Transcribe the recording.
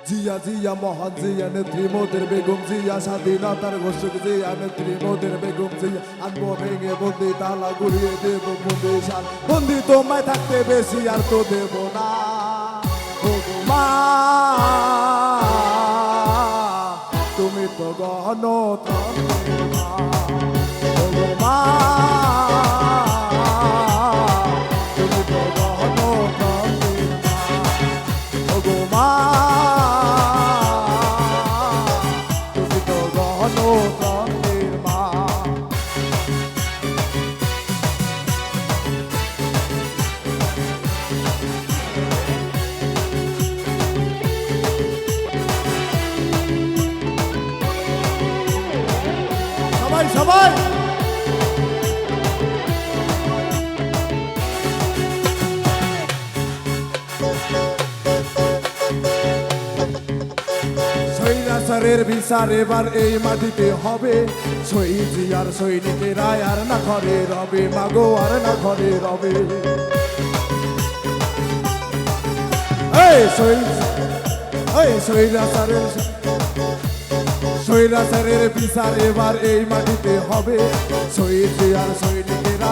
জিয়া জিয়া মহান জিয়া নেত্রী মোদের বেগম জিয়া স্বাধীনতার ঘোষক জিয়া নেত্রী মোদের বেগম জিয়া আনবো ভেঙে বন্দি তালা ঘুরিয়ে দেব বন্দি শাল বন্দি তোমায় থাকতে বেশি আর তো দেব না মা তুমি তো গণতন্ত্রের মা তুমি তো গণতন্ত্রের মা তুমি তো গণতন্ত্রের মা সবাই সবাই স্বৈরাচারের বিচার এবার এই মাটিতে হবে শহীদ জিয়ার সৈনিকেরা আর না ঘরে রবে মাগো আর না ঘরে রবে স্বৈরাচারের বিচার এবার এই মাটিতে হবে শহীদ জিয়ার সৈনিকেরা